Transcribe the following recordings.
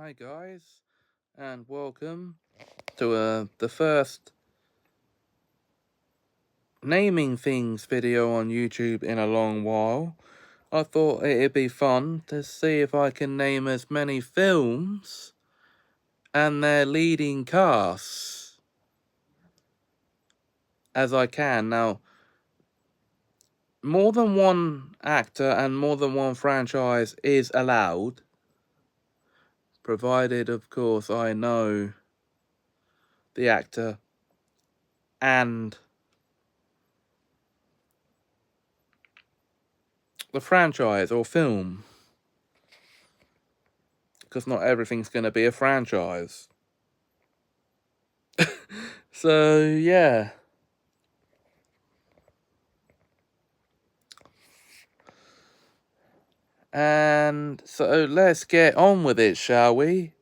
Hi guys, and welcome to the first naming things video on YouTube in a long while. I thought it'd be fun to see if I can name as many films and their leading casts as I can. Now, more than one actor and more than one franchise is allowed, provided, of course, I know the actor and the franchise or film, because not everything's going to be a franchise. So, yeah. And so let's get on with it, shall we?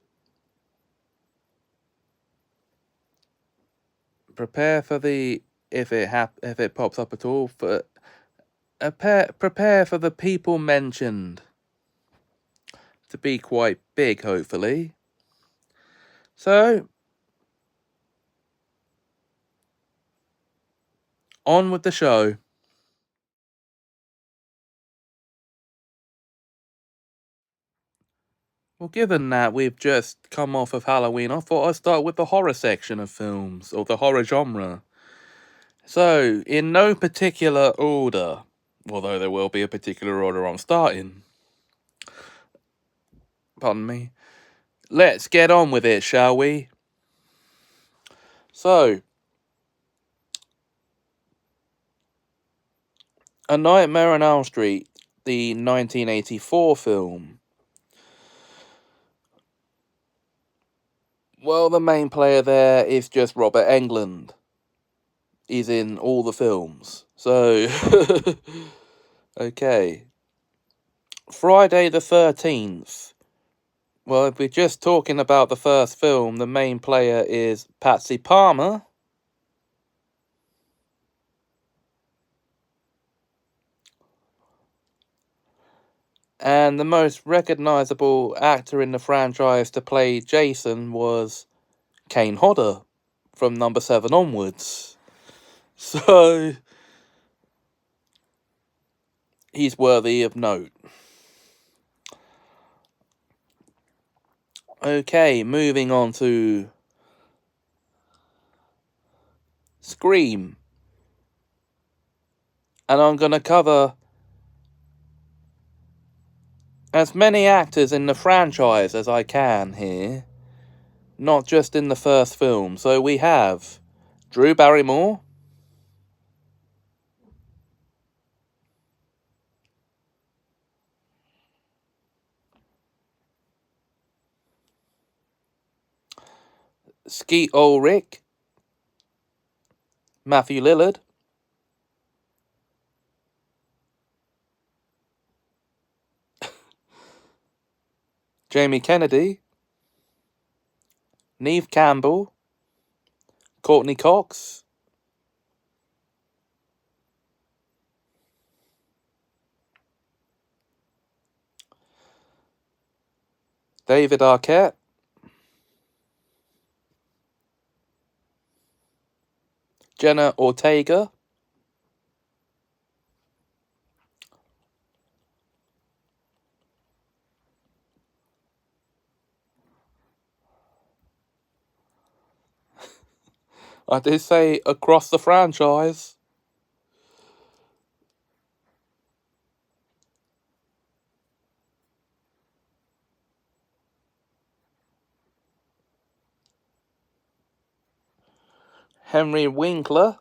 Prepare for the, if it pops up at all, prepare for the people mentioned to be quite big, hopefully. So, on with the show. Well, given that we've just come off of Halloween, I thought I'd start with the horror section of films, or the horror genre. So, in no particular order, although there will be a particular order I'm starting. Pardon me. Let's get on with it, shall we? So, A Nightmare on Elm Street, the 1984 film. Well, the main player there is just Robert Englund. He's in all the films. So, okay. Friday the 13th. Well, if we're just talking about the first film, the main player is Patsy Palmer. And the most recognizable actor in the franchise to play Jason was Kane Hodder from number 7 onwards. So, he's worthy of note. Okay, moving on to Scream. And I'm going to cover as many actors in the franchise as I can here, not just in the first film. So we have Drew Barrymore, Skeet Ulrich, Matthew Lillard, Jamie Kennedy, Neve Campbell, Courtney Cox, David Arquette, Jenna Ortega, I did say across the franchise, Henry Winkler.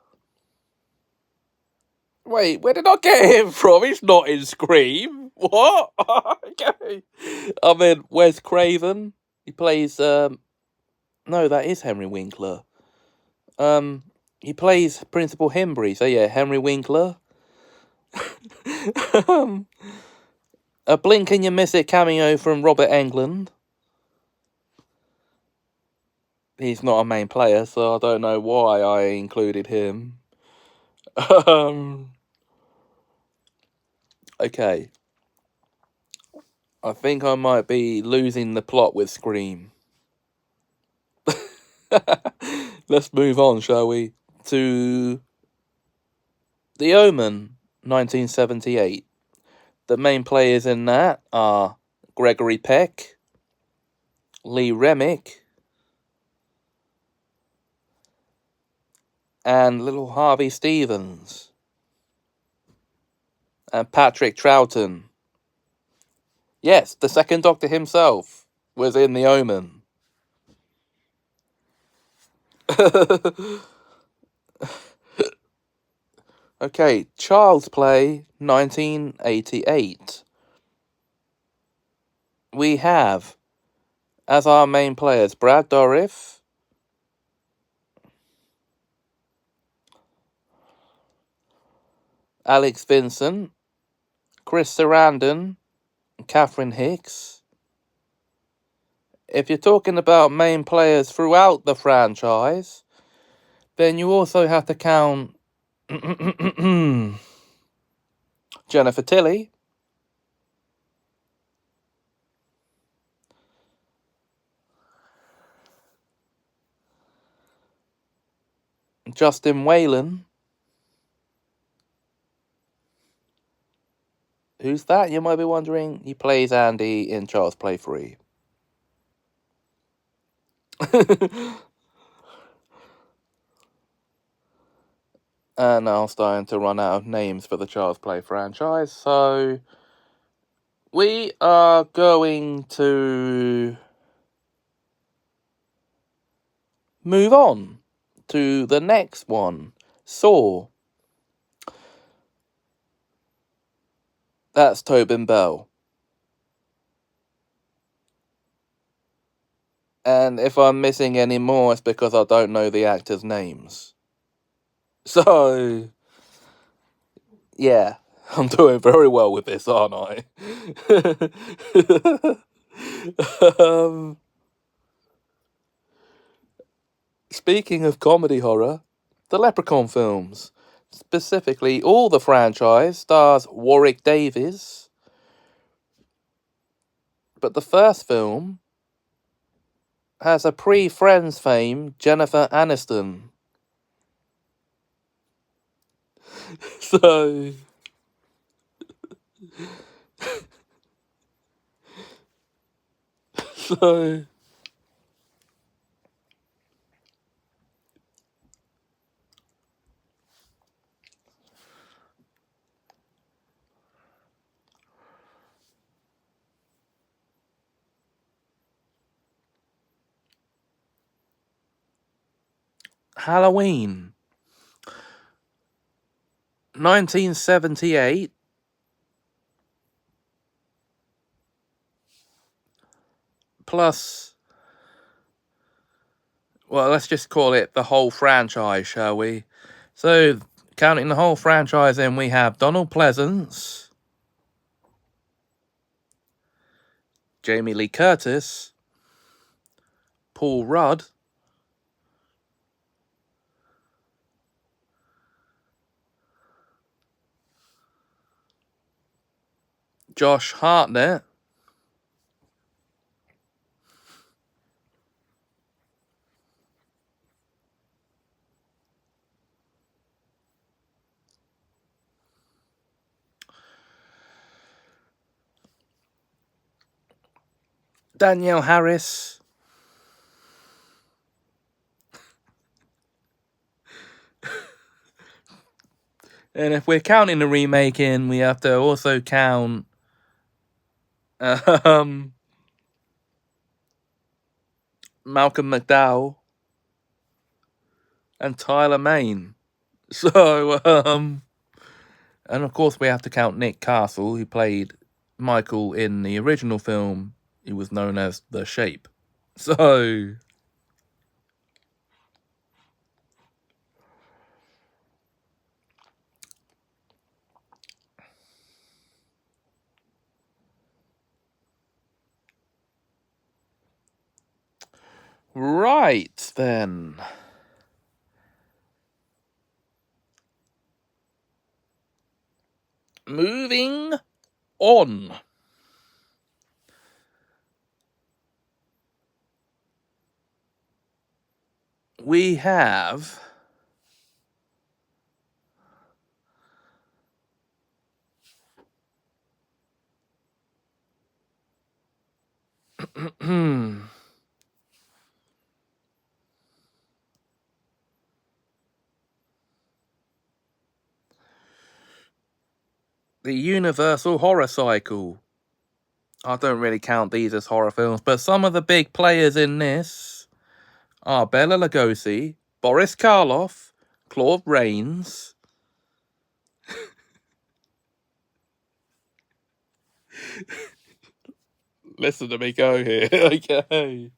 Wait, where did I get him from? He's not in Scream. What? Okay. I mean, Wes Craven. He plays, no, that is Henry Winkler. He plays Principal Hembry, so yeah, Henry Winkler. A blink and you miss it cameo from Robert Englund. He's not a main player, so I don't know why I included him. Okay. I think I might be losing the plot with Scream. Let's move on, shall we? To The Omen, 1978. The main players in that are Gregory Peck, Lee Remick, and little Harvey Stevens, and Patrick Troughton. Yes, the second Doctor himself was in The Omen. Okay, Child's Play, 1988. We have, as our main players, Brad Dourif, Alex Vincent, Chris Sarandon, and Catherine Hicks. If you're talking about main players throughout the franchise, then you also have to count Jennifer Tilly, Justin Whalen. Who's that? You might be wondering. He plays Andy in Child's Play 3. And now I'm starting to run out of names for the Child's Play franchise, so we are going to move on to the next one, Saw. That's Tobin Bell. And if I'm missing any more, it's because I don't know the actors' names. So, yeah, I'm doing very well with this, aren't I? Speaking of comedy horror, the Leprechaun films, specifically all the franchise, stars Warwick Davis. But the first film has a pre-Friends fame Jennifer Aniston. So, Halloween, 1978. Plus, well, let's just call it the whole franchise, shall we? So, counting the whole franchise in, we have Donald Pleasance, Jamie Lee Curtis, Paul Rudd, Josh Hartnett, Danielle Harris, and if we're counting the remake in, we have to also count Malcolm McDowell and Tyler Mane. So, and of course we have to count Nick Castle, who played Michael in the original film. He was known as The Shape. So, right then. Moving on. we have the Universal Horror Cycle. I don't really count these as horror films, but some of the big players in this are Bela Lugosi, Boris Karloff, Claude Rains. Listen to me go here, okay.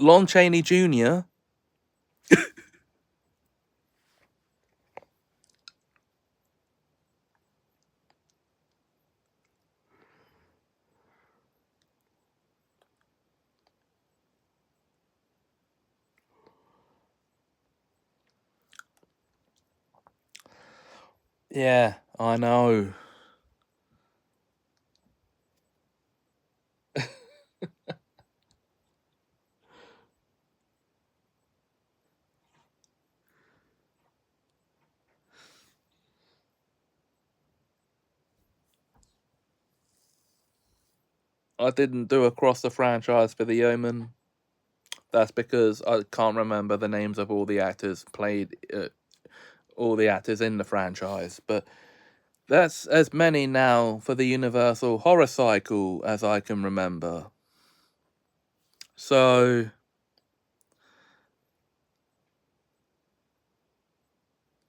Lon Chaney Jr. Yeah, I know. I didn't do across the franchise for The Omen. That's because I can't remember the names of all the actors played, all the actors in the franchise. But that's as many now for the Universal Horror Cycle as I can remember. So,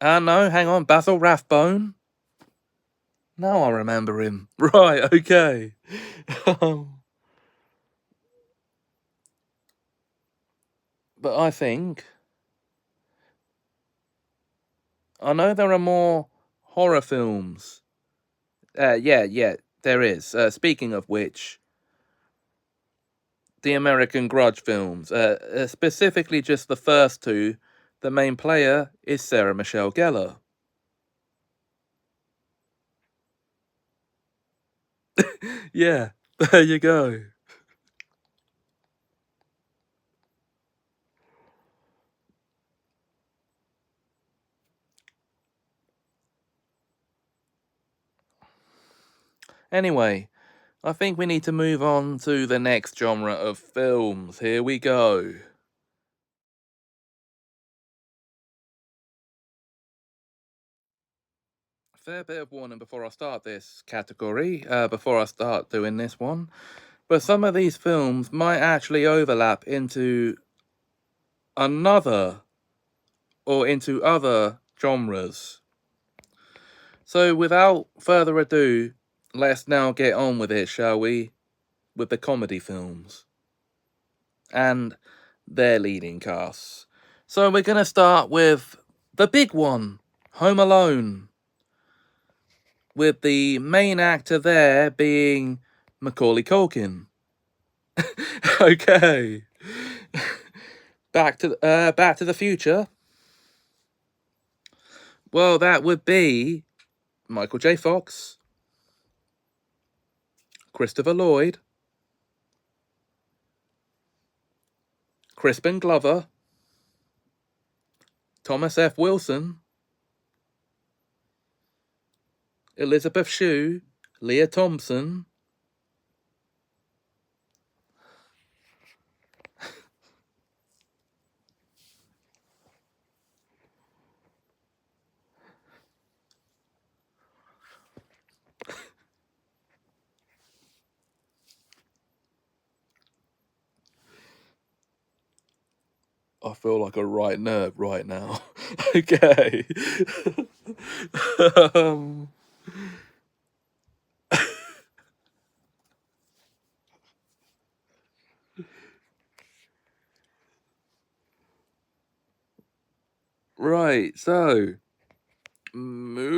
no, hang on, Basil Rathbone. Now I remember him. Right, okay. But I think I know there are more horror films. Yeah, there is. Speaking of which, the American Grudge films, specifically just the first two, the main player is Sarah Michelle Gellar. Yeah, there you go. Anyway, I think we need to move on to the next genre of films. Here we go. A fair bit of warning before I start this category, before I start doing this one. But some of these films might actually overlap into another or into other genres. So without further ado, let's now get on with it, shall we? With the comedy films and their leading casts. So we're going to start with the big one, Home Alone, with the main actor there being Macaulay Culkin. Okay. Back to the Future. Well, that would be Michael J. Fox, Christopher Lloyd, Crispin Glover, Thomas F. Wilson, Elizabeth Shue, Leah Thompson. I feel like a right nerd right now. Okay. um, right, so moving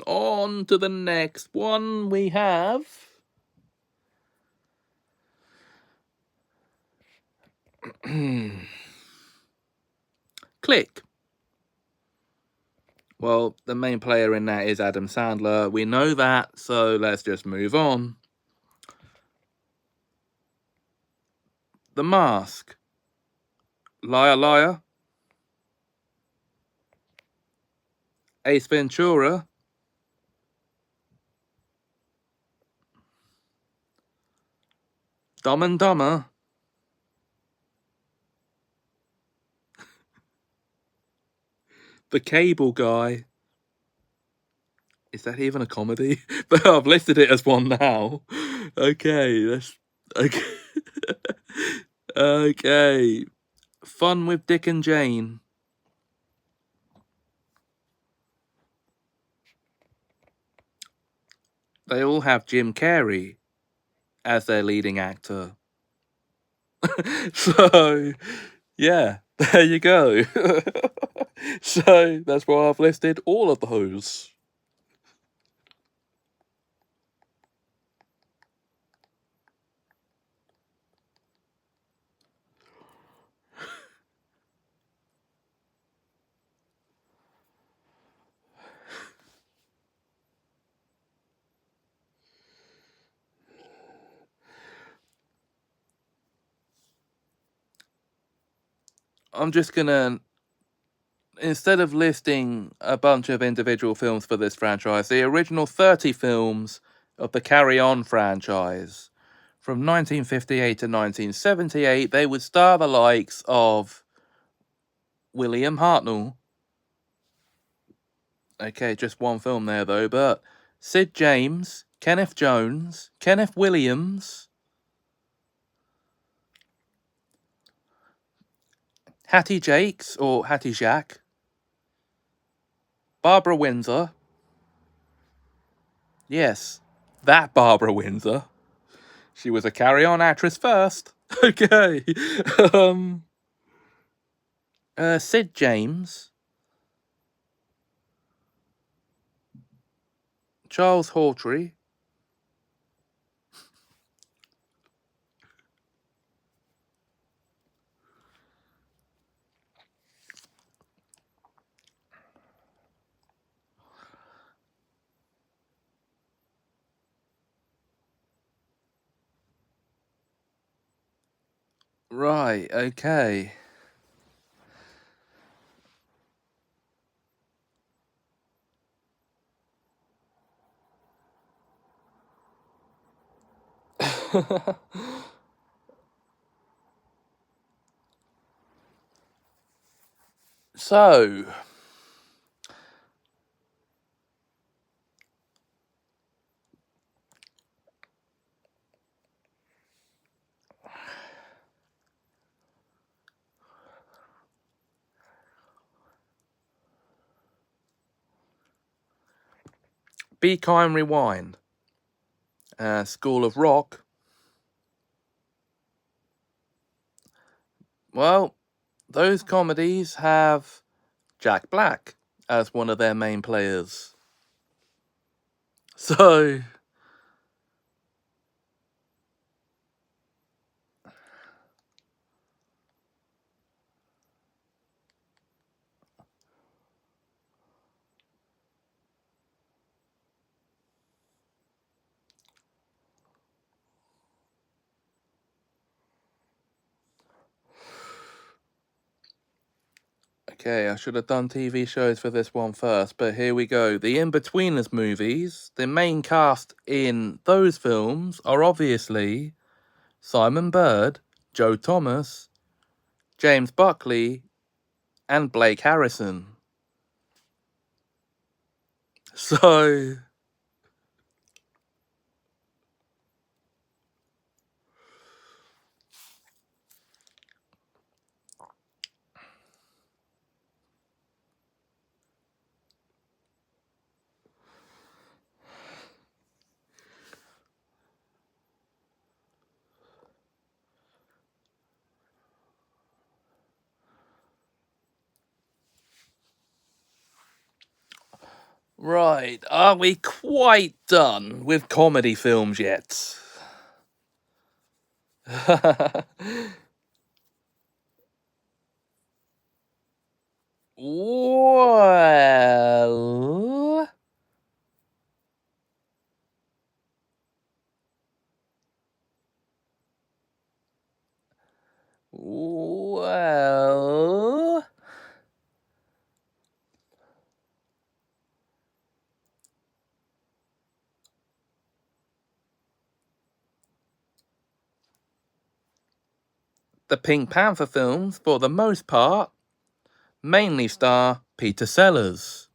on to the next one, we have Click. Well, the main player in that is Adam Sandler. We know that, so let's just move on. The Mask, Liar Liar, Ace Ventura, Dumb and Dumber, The Cable Guy. Is that even a comedy? But I've listed it as one now. Okay, that's okay. Okay. Fun with Dick and Jane. They all have Jim Carrey as their leading actor. So, yeah, there you go. So, that's why I've listed all of those. I'm just gonna, instead of listing a bunch of individual films for this franchise, the original 30 films of the Carry On franchise from 1958 to 1978, they would star the likes of William Hartnell. Okay, just one film there though, but Sid James, Kenneth Jones, Kenneth Williams, Hattie Jakes or Hattie Jack, Barbara Windsor. Yes, that Barbara Windsor. She was a Carry-On actress first. Okay. um Sid James, Charles Hawtrey, right, okay. So, Be Kind Rewind, School of Rock. Well, those comedies have Jack Black as one of their main players. So, okay, I should have done TV shows for this one first, but here we go. The In-Betweeners movies, the main cast in those films are obviously Simon Bird, Joe Thomas, James Buckley, and Blake Harrison. So, right, are we quite done with comedy films yet? Well, The Pink Panther films, for the most part, mainly star Peter Sellers.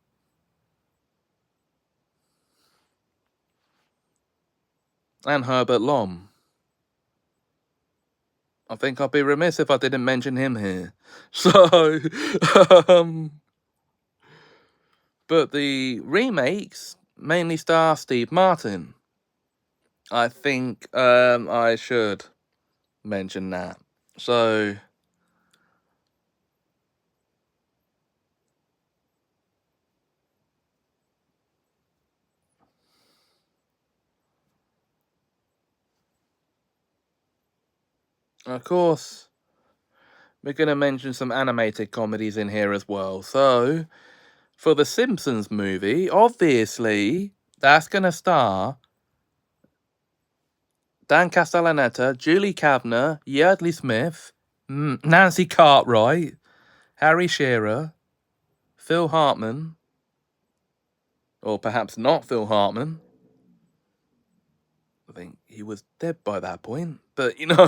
And Herbert Lom. I think I'd be remiss if I didn't mention him here. So, but the remakes mainly star Steve Martin. I think I should mention that. So, of course, we're going to mention some animated comedies in here as well. So, for the Simpsons movie, obviously, that's going to star Dan Castellaneta, Julie Kavner, Yardley Smith, Nancy Cartwright, Harry Shearer, Phil Hartman, or perhaps not Phil Hartman. I think he was dead by that point, but you know,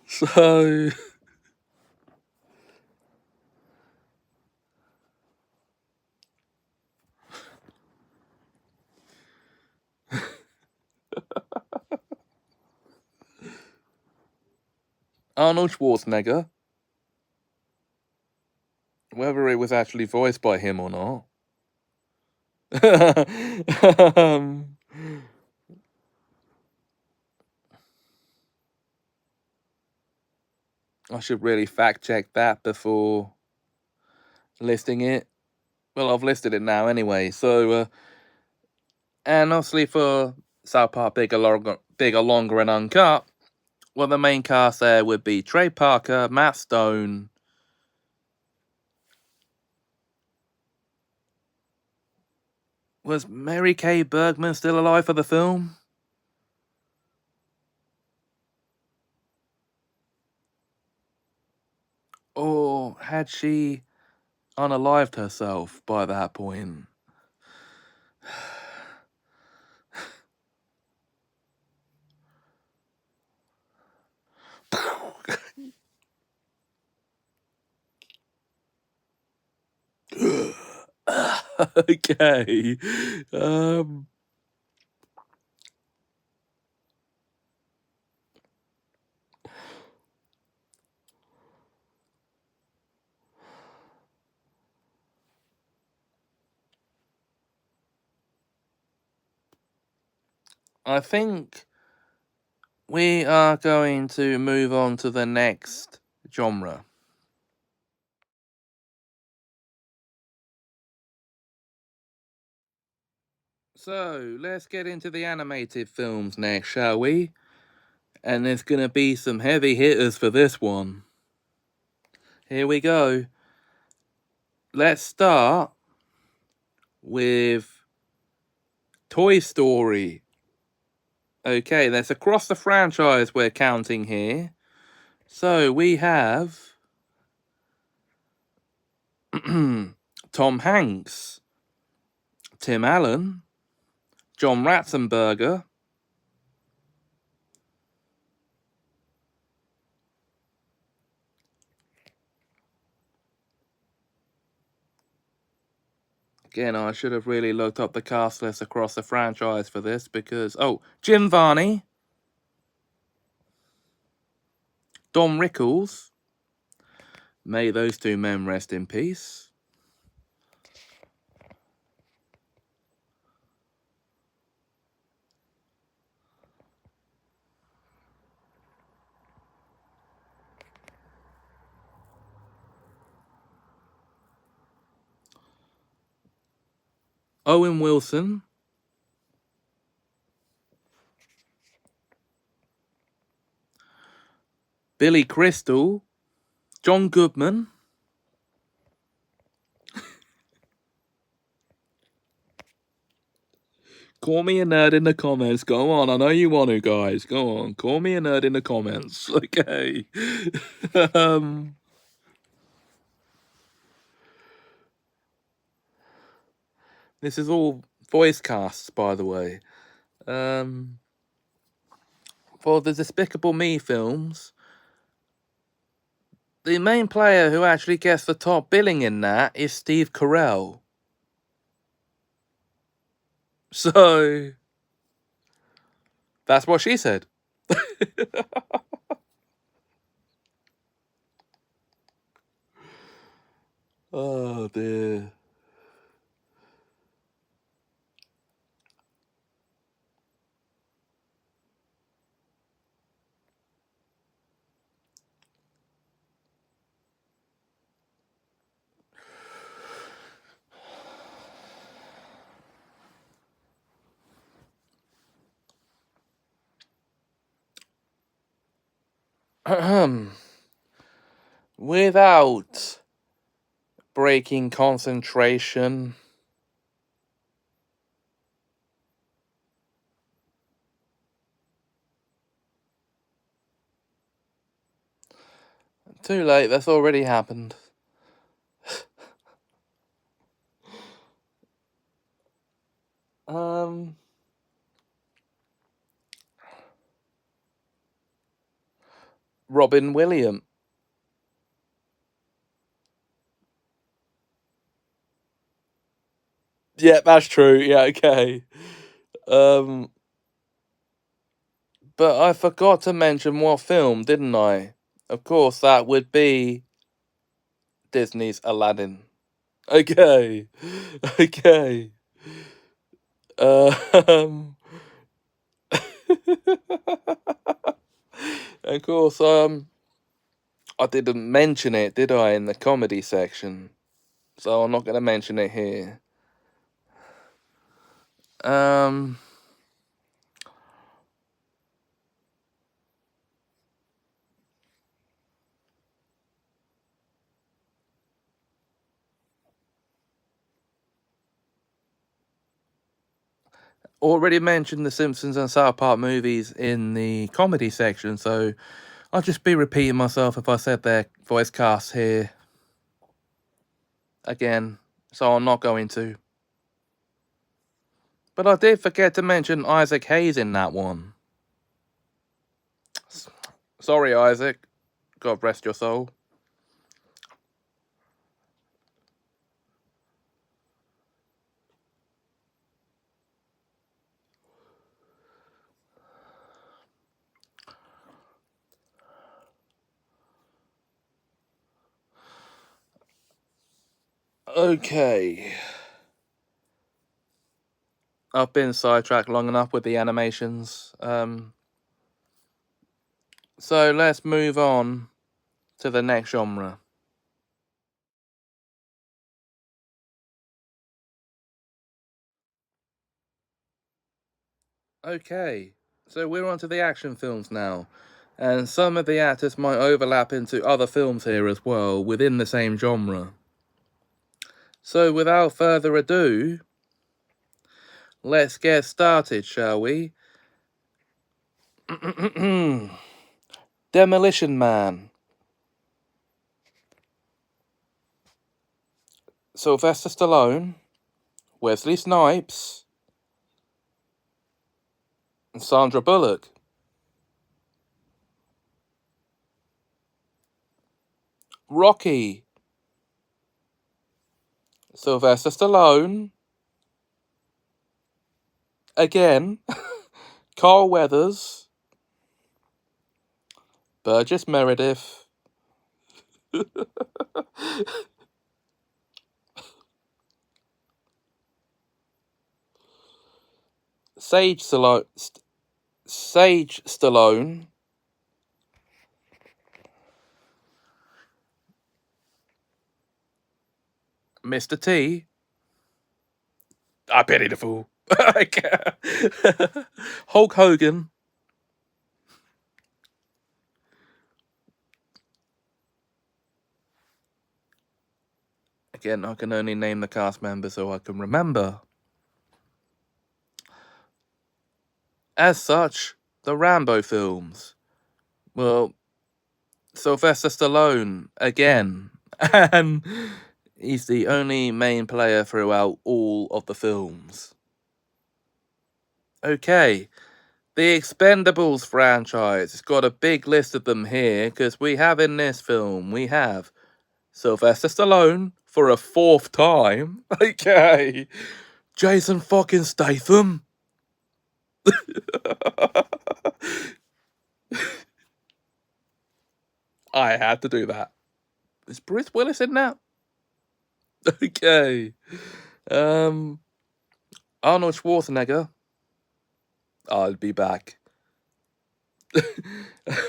so Arnold Schwarzenegger, whether it was actually voiced by him or not. I should really fact check that before listing it. Well, I've listed it now anyway. So, and obviously for South Park Bigger, Longer, and Uncut, well, the main cast there would be Trey Parker, Matt Stone. Was Mary Kay Bergman still alive for the film? Or had she unalived herself by that point? Okay. I think we are going to move on to the next genre. So, let's get into the animated films next, shall we? And there's gonna be some heavy hitters for this one. Here we go. Let's start with Toy Story. Okay, that's across the franchise we're counting here. So we have Tom Hanks, Tim Allen, John Ratzenberger, again, I should have really looked up the cast list across the franchise for this because, Jim Varney, Don Rickles, may those two men rest in peace. Owen Wilson, Billy Crystal, John Goodman, call me a nerd in the comments. Go on, I know you want to, guys. Go on, call me a nerd in the comments. Okay. This is all voice casts, by the way. for the Despicable Me films, the main player who actually gets the top billing in that is Steve Carell. So, that's what she said. Oh dear. Without breaking concentration, too late, that's already happened. Robin Williams. Yeah, that's true. Yeah, okay. But I forgot to mention what film, didn't I? Of course, that would be Disney's Aladdin. Okay. Okay. Um, of course, I didn't mention it, did I, in the comedy section? So I'm not going to mention it here. Already mentioned the Simpsons and South Park movies in the comedy section, so I'll just be repeating myself if I said their voice cast here again, so I'm not going to. But I did forget to mention Isaac Hayes in that one. Sorry, Isaac. God rest your soul. Okay. I've been sidetracked long enough with the animations. So let's move on to the next genre. Okay, so we're on to the action films now. And some of the actors might overlap into other films here as well, within the same genre. So without further ado, let's get started, shall we? Demolition Man. Sylvester Stallone, Wesley Snipes, and Sandra Bullock. Rocky. Sylvester Stallone. Again. Carl Weathers. Burgess Meredith. Sage Stallone. Mr. T. I pity the fool. Hulk Hogan. Again, I can only name the cast members so I can remember. As such, the Rambo films. Well, Sylvester Stallone, again. And he's the only main player throughout all of the films. Okay, The Expendables franchise. It's got a big list of them here, because we have in this film, we have Sylvester Stallone for a 4th time. Okay. Jason fucking Statham. I had to do that. Is Bruce Willis in that? Okay. Arnold Schwarzenegger. I'll be back.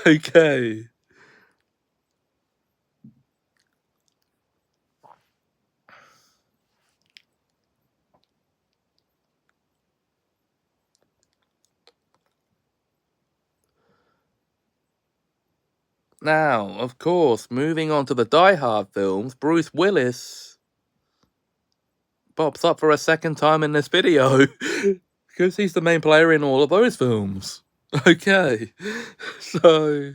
Okay. Now, of course, moving on to the Die Hard films, Bruce Willis pops up for a 2nd time in this video because he's the main player in all of those films. Okay. So,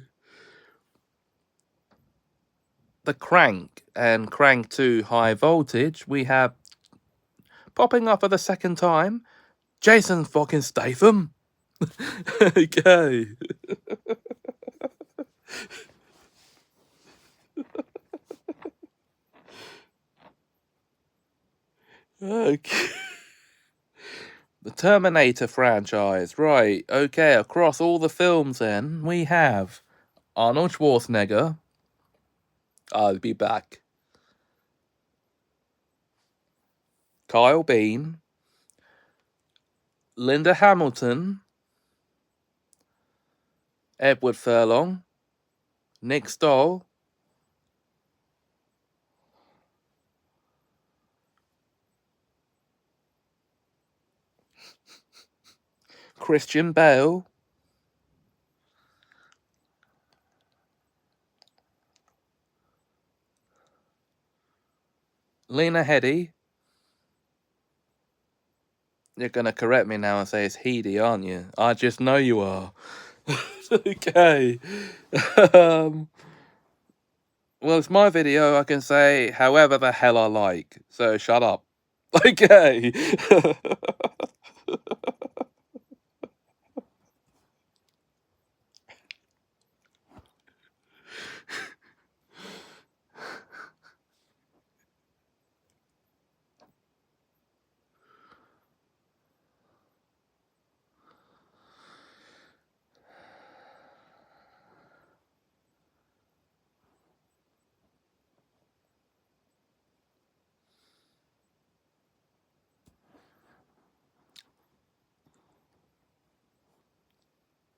the Crank and Crank 2 High Voltage, we have popping up for the 2nd time, Jason fucking Statham. Okay. Okay. The Terminator franchise, right, okay, across all the films then, we have Arnold Schwarzenegger. I'll be back. Kyle Bean. Linda Hamilton. Edward Furlong. Nick Stoll. Christian Bale. Lena Headey. You're gonna correct me now and say it's Headey, aren't you? I just know you are. Okay. Well, it's my video. I can say however the hell I like. So shut up. Okay.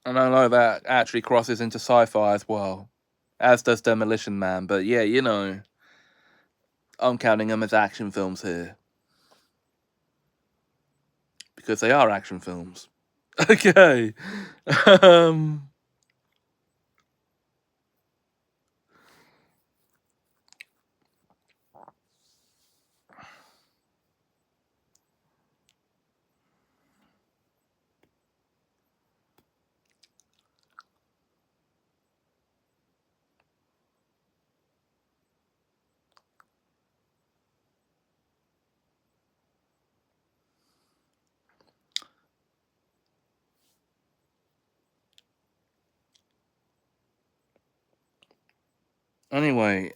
And I know that actually crosses into sci-fi as well, as does Demolition Man. But yeah, you know, I'm counting them as action films here because they are action films. Okay. Anyway,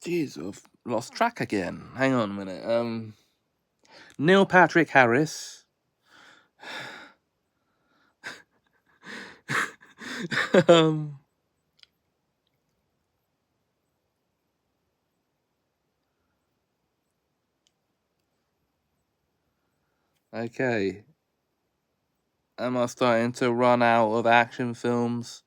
jeez, I've lost track again. Hang on a minute. Neil Patrick Harris. Okay. Am I starting to run out of action films?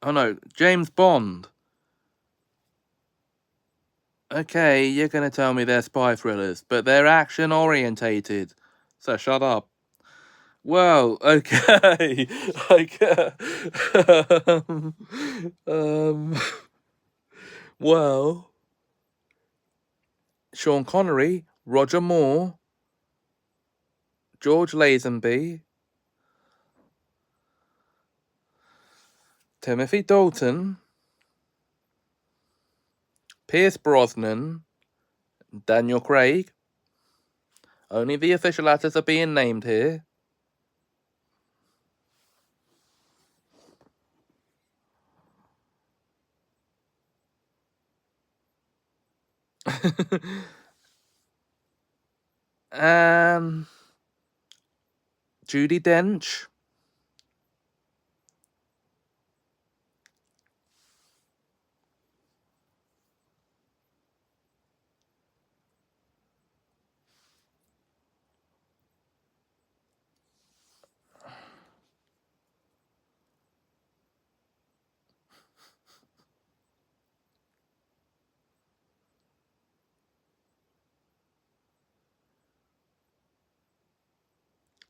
Oh no, James Bond. Okay, you're gonna tell me they're spy thrillers, but they're action orientated. So shut up. Well, okay. Okay. um, well, Sean Connery, Roger Moore, George Lazenby, Timothy Dalton, Pierce Brosnan, Daniel Craig. Only the official actors are being named here. Judi Dench.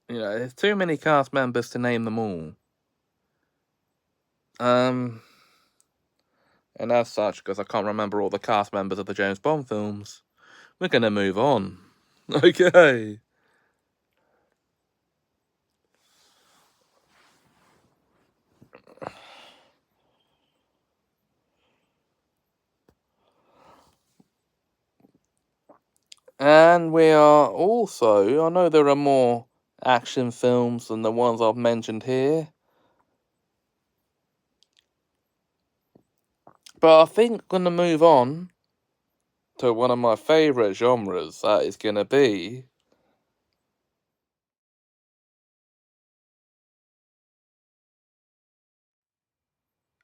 You know, there's too many cast members to name them all. And as such, because I can't remember all the cast members of the James Bond films, we're gonna move on. Okay. And we are also, I know there are more action films than the ones I've mentioned here, but I think I'm gonna move on to one of my favourite genres. That is gonna be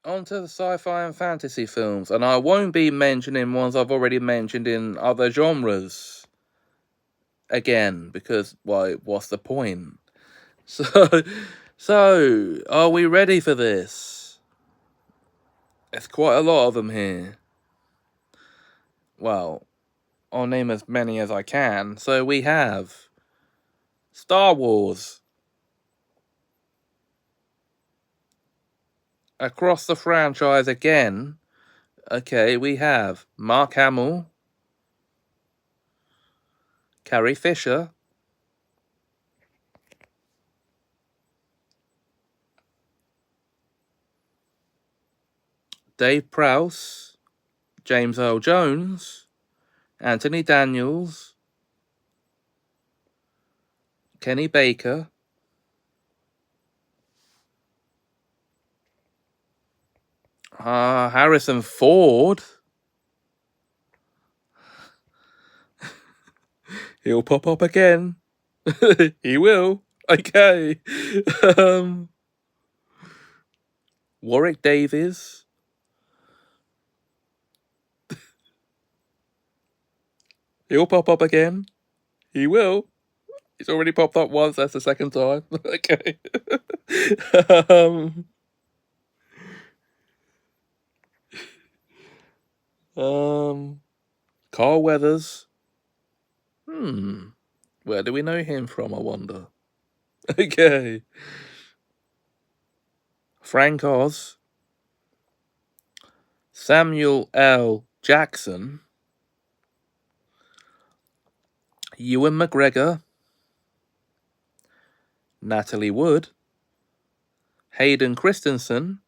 onto the sci-fi and fantasy films, and I won't be mentioning ones I've already mentioned in other genres again, because why? What's the point? So are we ready for this? There's quite a lot of them here. Well, I'll name as many as I can. So we have Star Wars. Across the franchise again. Okay, we have Mark Hamill, Carrie Fisher, Dave Prowse, James Earl Jones, Anthony Daniels, Kenny Baker, Harrison Ford. He'll pop up again. He will. Okay. Warwick Davis. He'll pop up again. He will. He's already popped up once. That's the second time. Okay. Carl Weathers. Where do we know him from, I wonder? Okay. Frank Oz. Samuel L. Jackson. Ewan McGregor. Natalie Wood. Hayden Christensen.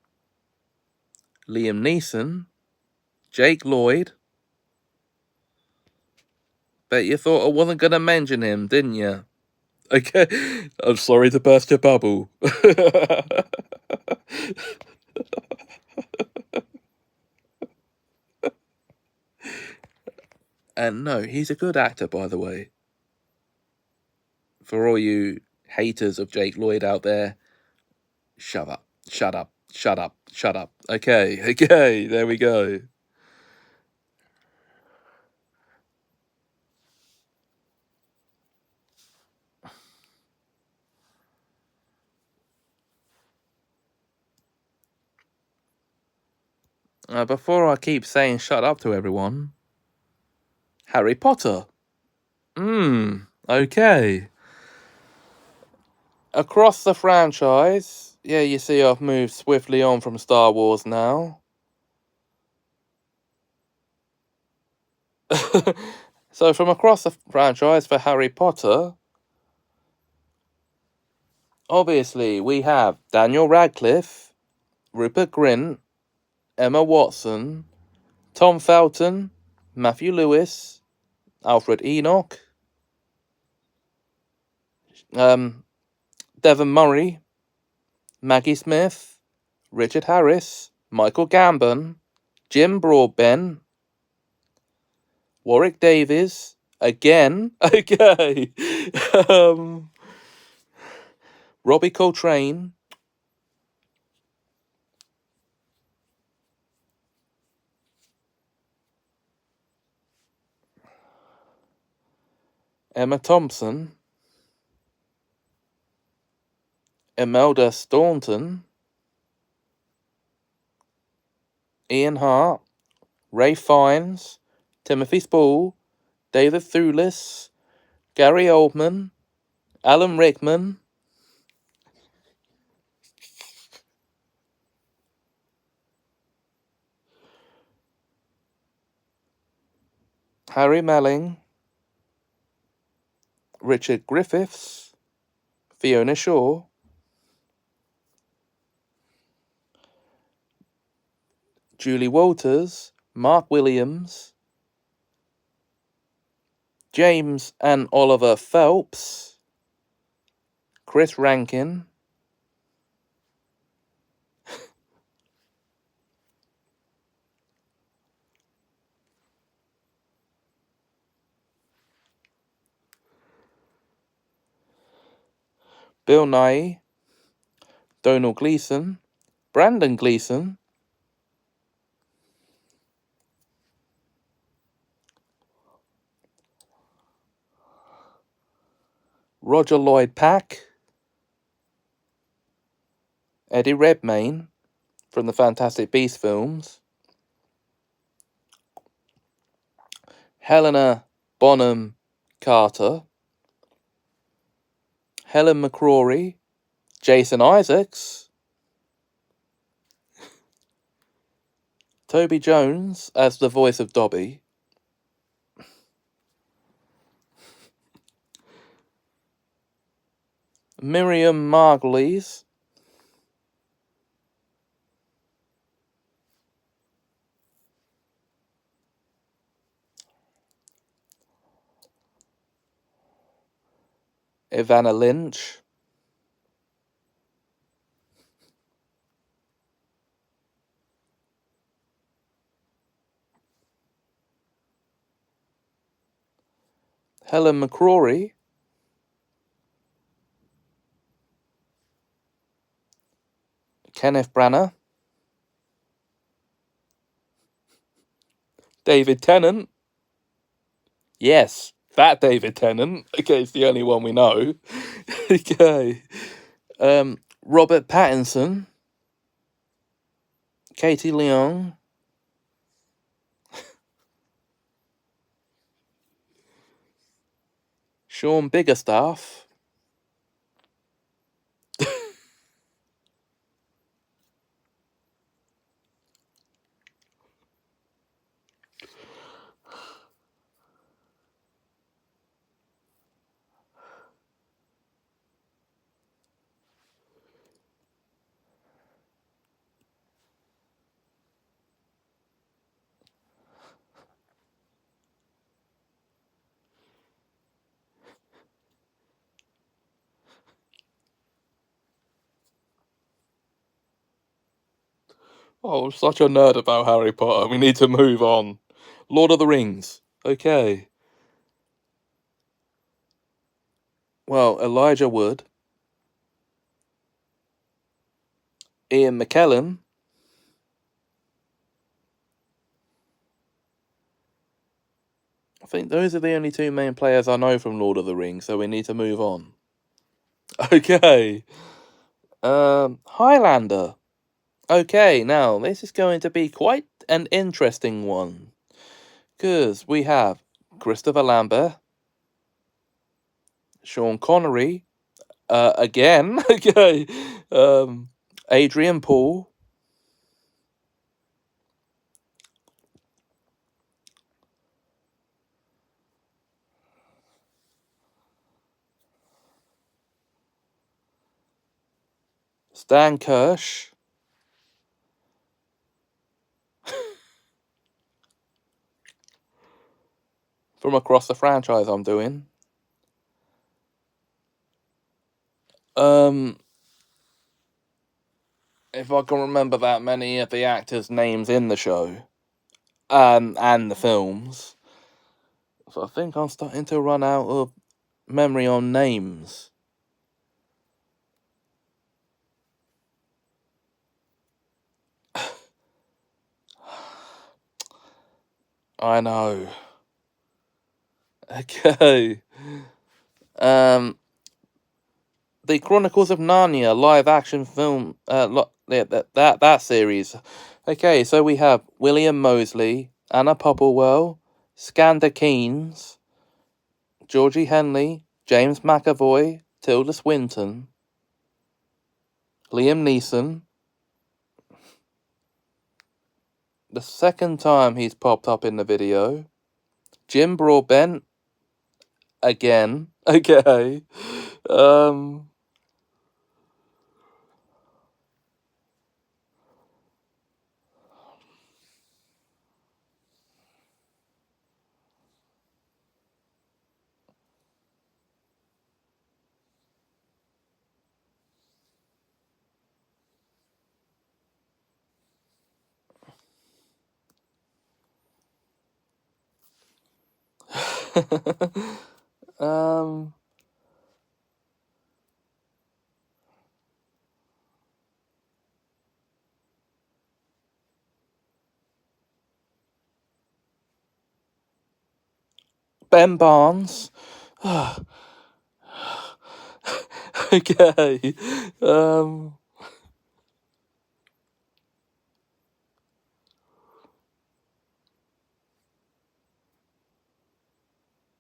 Liam Neeson. Jake Lloyd. Bet you thought I wasn't going to mention him, didn't you? Okay, I'm sorry to burst your bubble. And no, he's a good actor, by the way. For all you haters of Jake Lloyd out there, shut up, shut up, shut up, shut up. Okay, there we go. Before I keep saying shut up to everyone, Harry Potter. Okay. Across the franchise, yeah, you see I've moved swiftly on from Star Wars now. So from across the franchise for Harry Potter, obviously we have Daniel Radcliffe, Rupert Grint, Emma Watson, Tom Felton, Matthew Lewis, Alfred Enoch, Devon Murray, Maggie Smith, Richard Harris, Michael Gambon, Jim Broadbent, Warwick Davies, again, okay, Robbie Coltrane, Emma Thompson, Imelda Staunton, Ian Hart, Ray Fiennes, Timothy Spall, David Thewlis, Gary Oldman, Alan Rickman, Harry Melling, Richard Griffiths, Fiona Shaw, Julie Walters, Mark Williams, James and Oliver Phelps, Chris Rankin, Bill Nighy, Donald Gleason, Brandon Gleason, Roger Lloyd Pack, Eddie Redmayne from the Fantastic Beasts films, Helena Bonham Carter, Helen McCrory, Jason Isaacs, Toby Jones as the voice of Dobby, Miriam Margolyes, Ivana Lynch, Helen McCrory, Kenneth Branagh, David Tennant. Yes, that David Tennant. Okay, it's the only one we know. Okay. Robert Pattinson, Katie Leung, Sean Biggerstaff, oh, such a nerd about Harry Potter. We need to move on. Lord of the Rings. Okay. Well, Elijah Wood, Ian McKellen, I think those are the only two main players I know from Lord of the Rings, so we need to move on. Okay. Highlander. Okay, now this is going to be quite an interesting one. Because we have Christopher Lambert, Sean Connery, again, okay, Adrian Paul, Stan Kirsch, from across the franchise I'm doing. If I can remember that many of the actors' names in the show, and the films, so I think I'm starting to run out of memory on names. I know. Okay. The Chronicles of Narnia live action film, that series. Okay, so we have William Moseley, Anna Popplewell, Skander Keynes, Georgie Henley, James McAvoy, Tilda Swinton, Liam Neeson. The second time he's popped up in the video. Jim Broadbent. Again. Okay. Ben Barnes. Okay.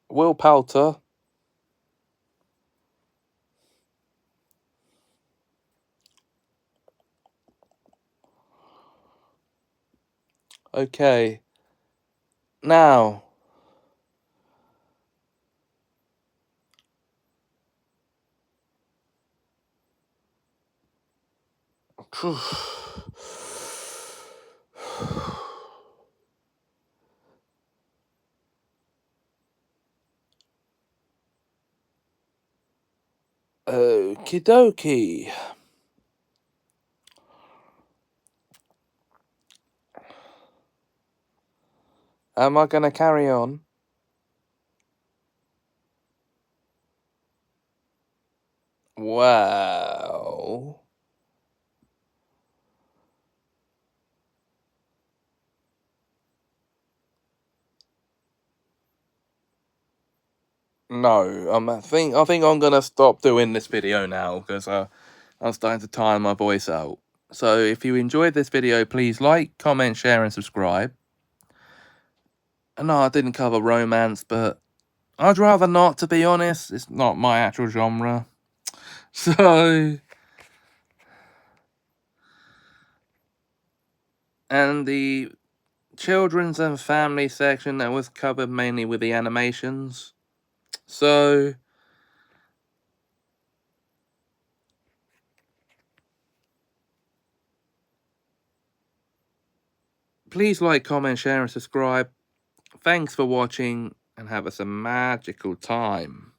Will Poulter. Okay. Now. Okie dokie. Am I gonna carry on? Wow. No, I think I'm gonna stop doing this video now because I'm starting to tire my voice out. So if you enjoyed this video, please like, comment, share, and subscribe. And no, I didn't cover romance, but I'd rather not, to be honest. It's not my actual genre. So, and the children's and family section that was covered mainly with the animations. So, please like, comment, share, and subscribe. Thanks for watching, and have us a magical time.